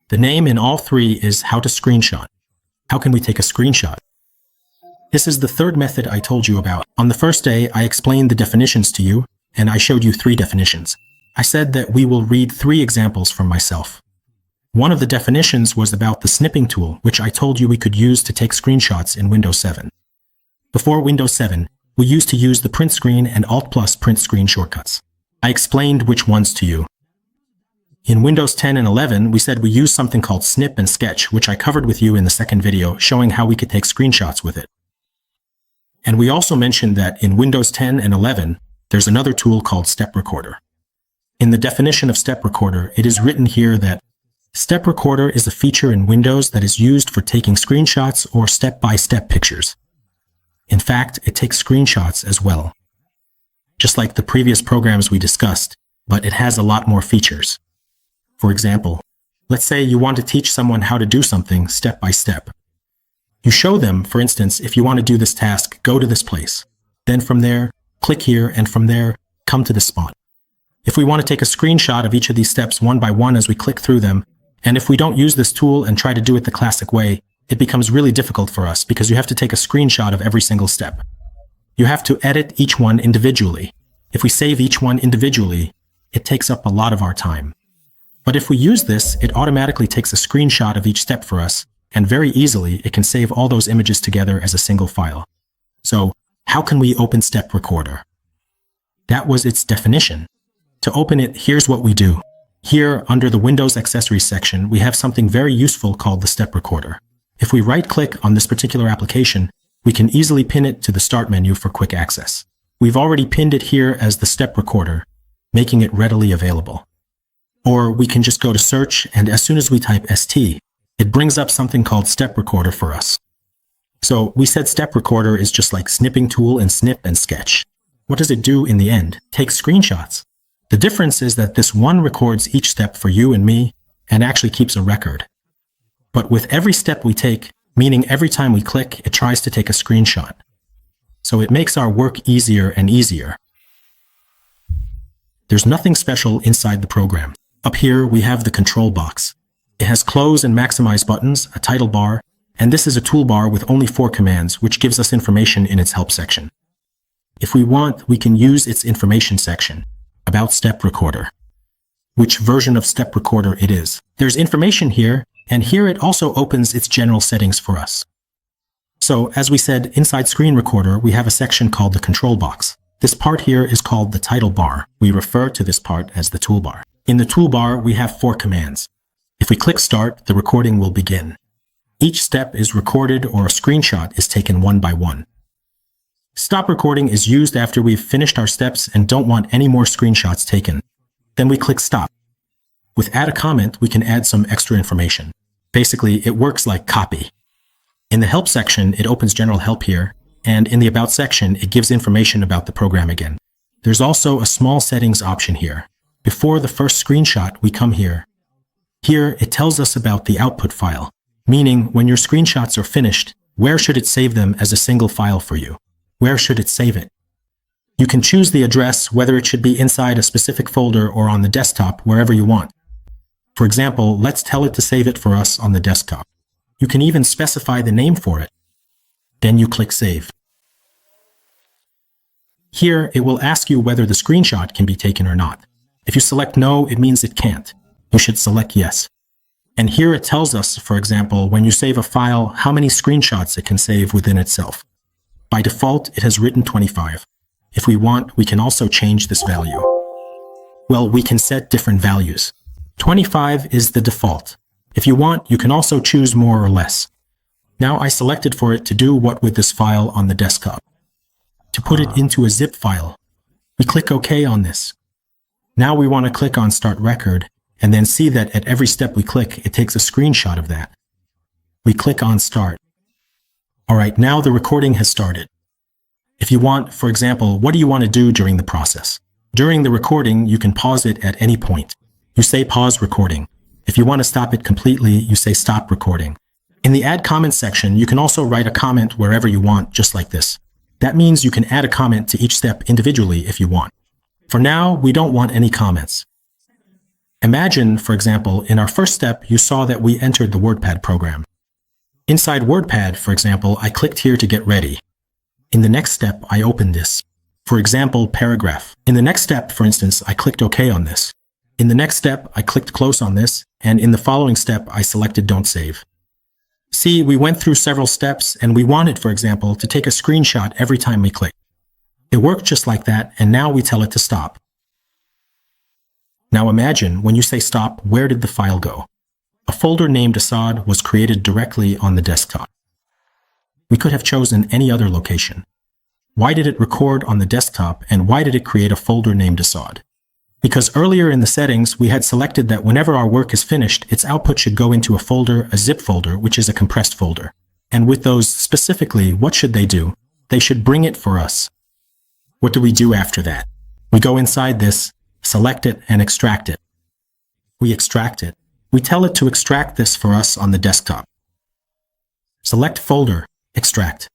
The name in all three is how to screenshot. How can we take a screenshot? This is the third method I told you about. On the first day, I explained the definitions to you, and I showed you 3 definitions. I said that we will read 3 examples from myself. One of the definitions was about the snipping tool, which I told you we could use to take screenshots in Windows 7. Before Windows 7, we used to use the print screen and Alt+ print screen shortcuts. I explained which ones to you. In Windows 10 and 11, we said we used something called Snip and Sketch, which I covered with you in the second video, showing how we could take screenshots with it. And we also mentioned that in Windows 10 and 11, there's another tool called Step Recorder. In the definition of Step Recorder, it is written here that Step Recorder is a feature in Windows that is used for taking screenshots or step-by-step pictures. In fact, it takes screenshots as well, just like the previous programs we discussed, but it has a lot more features. For example, let's say you want to teach someone how to do something step by step. You show them, for instance, if you want to do this task, go to this place. Then from there, click here, and from there, come to this spot. If we want to take a screenshot of each of these steps one by one as we click through them, and if we don't use this tool and try to do it the classic way, it becomes really difficult for us because you have to take a screenshot of every single step. You have to edit each one individually. If we save each one individually, it takes up a lot of our time. But if we use this, it automatically takes a screenshot of each step for us, and very easily it can save all those images together as a single file. So, how can we open Step Recorder? That was its definition. To open it, here's what we do. Here, under the Windows Accessories section, we have something very useful called the Step Recorder. If we right-click on this particular application, we can easily pin it to the Start menu for quick access. We've already pinned it here as the Step Recorder, making it readily available. Or we can just go to search, and as soon as we type ST, it brings up something called Step Recorder for us. So we said Step Recorder is just like Snipping Tool and Snip and Sketch. What does it do in the end? Take screenshots. The difference is that this one records each step for you and me, and actually keeps a record. But with every step we take, meaning every time we click, it tries to take a screenshot. So it makes our work easier and easier. There's nothing special inside the program. Up here, we have the control box. It has close and maximize buttons, a title bar, and this is a toolbar with only 4 commands, which gives us information in its help section. If we want, we can use its information section, about Step Recorder, which version of Step Recorder it is. There's information here, and here it also opens its general settings for us. So, as we said, inside Screen Recorder, we have a section called the control box. This part here is called the title bar. We refer to this part as the toolbar. In the toolbar, we have 4 commands. If we click Start, the recording will begin. Each step is recorded or a screenshot is taken one by one. Stop recording is used after we've finished our steps and don't want any more screenshots taken. Then we click Stop. With Add a Comment, we can add some extra information. Basically, it works like copy. In the Help section, it opens General Help here, and in the About section, it gives information about the program again. There's also a small settings option here. Before the first screenshot, we come here. Here, it tells us about the output file, meaning when your screenshots are finished, where should it save them as a single file for you? Where should it save it? You can choose the address, whether it should be inside a specific folder or on the desktop, wherever you want. For example, let's tell it to save it for us on the desktop. You can even specify the name for it. Then you click Save. Here, it will ask you whether the screenshot can be taken or not. If you select No, it means it can't. You should select Yes. And here it tells us, for example, when you save a file, how many screenshots it can save within itself. By default, it has written 25. If we want, we can also change this value. Well, we can set different values. 25 is the default. If you want, you can also choose more or less. Now I selected for it to do what with this file on the desktop. To put it into a zip file, we click OK on this. Now we want to click on Start Record, and then see that at every step we click, it takes a screenshot of that. We click on Start. Alright, now the recording has started. If you want, for example, what do you want to do during the process? During the recording, you can pause it at any point. You say Pause Recording. If you want to stop it completely, you say Stop Recording. In the Add Comments section, you can also write a comment wherever you want, just like this. That means you can add a comment to each step individually if you want. For now, we don't want any comments. Imagine, for example, in our first step, you saw that we entered the WordPad program. Inside WordPad, for example, I clicked here to get ready. In the next step, I opened this. For example, paragraph. In the next step, for instance, I clicked OK on this. In the next step, I clicked close on this, and in the following step, I selected don't save. See, we went through several steps, and we wanted, for example, to take a screenshot every time we click. It worked just like that, and now we tell it to stop. Now imagine, when you say stop, where did the file go? A folder named Assad was created directly on the desktop. We could have chosen any other location. Why did it record on the desktop, and why did it create a folder named Assad? Because earlier in the settings, we had selected that whenever our work is finished, its output should go into a folder, a zip folder, which is a compressed folder. And with those specifically, what should they do? They should bring it for us. What do we do after that? We go inside this, select it, and extract it. We extract it. We tell it to extract this for us on the desktop. Select folder, extract.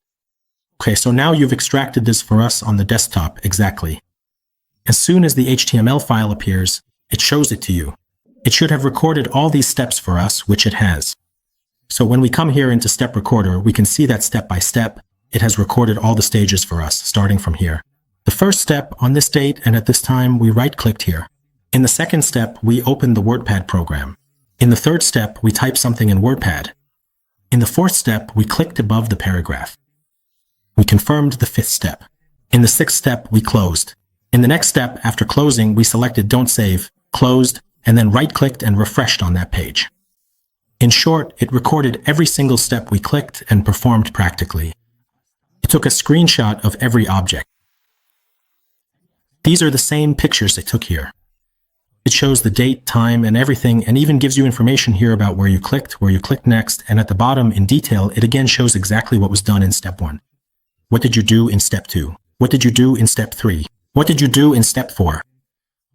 Okay, so now you've extracted this for us on the desktop exactly. As soon as the HTML file appears, it shows it to you. It should have recorded all these steps for us, which it has. So when we come here into Step Recorder, we can see that step by step, it has recorded all the stages for us, starting from here. The first step, on this date and at this time, we right-clicked here. In the second step, we opened the WordPad program. In the third step, we typed something in WordPad. In the fourth step, we clicked above the paragraph. We confirmed the fifth step. In the sixth step, we closed. In the next step, after closing, we selected Don't Save, closed, and then right-clicked and refreshed on that page. In short, it recorded every single step we clicked and performed practically. It took a screenshot of every object. These are the same pictures it took here. It shows the date, time, and everything, and even gives you information here about where you clicked next, and at the bottom, in detail, it again shows exactly what was done in step 1. What did you do in step 2? What did you do in step 3? What did you do in step 4?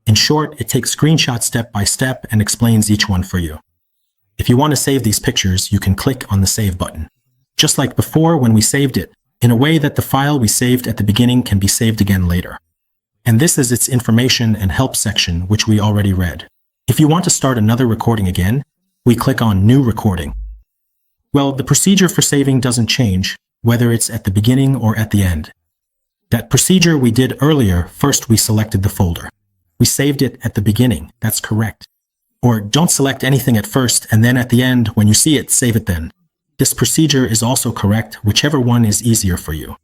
In short, it takes screenshots step by step and explains each one for you. If you want to save these pictures, you can click on the Save button. Just like before when we saved it, in a way that the file we saved at the beginning can be saved again later. And this is its information and help section, which we already read. If you want to start another recording again, we click on New Recording. Well, the procedure for saving doesn't change, whether it's at the beginning or at the end. That procedure we did earlier, first we selected the folder. We saved it at the beginning, that's correct. Or don't select anything at first, and then at the end, when you see it, save it then. This procedure is also correct, whichever one is easier for you.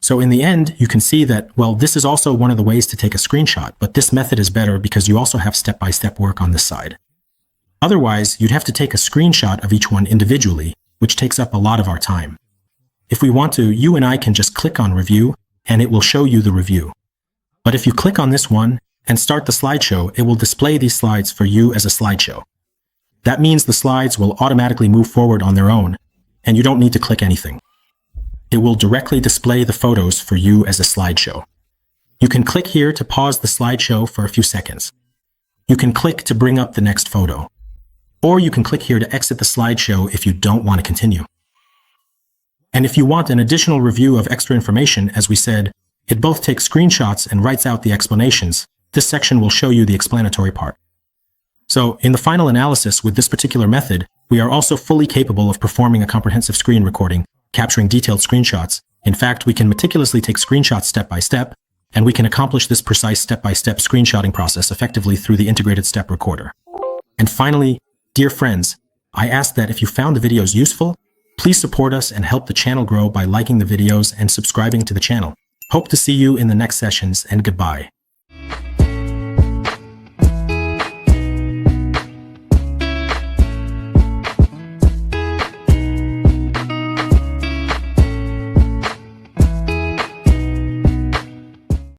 So in the end, you can see that, well, this is also one of the ways to take a screenshot, but this method is better because you also have step-by-step work on this side. Otherwise, you'd have to take a screenshot of each one individually, which takes up a lot of our time. If we want to, you and I can just click on Review, and it will show you the review. But if you click on this one and start the slideshow, it will display these slides for you as a slideshow. That means the slides will automatically move forward on their own, and you don't need to click anything. It will directly display the photos for you as a slideshow. You can click here to pause the slideshow for a few seconds. You can click to bring up the next photo. Or you can click here to exit the slideshow if you don't want to continue. And if you want an additional review of extra information, as we said, it both takes screenshots and writes out the explanations. This section will show you the explanatory part. So, in the final analysis with this particular method, we are also fully capable of performing a comprehensive screen recording, capturing detailed screenshots. In fact, we can meticulously take screenshots step by step, and we can accomplish this precise step-by-step screenshotting process effectively through the integrated step recorder. And finally, dear friends, I ask that if you found the videos useful, please support us and help the channel grow by liking the videos and subscribing to the channel. Hope to see you in the next sessions, and goodbye.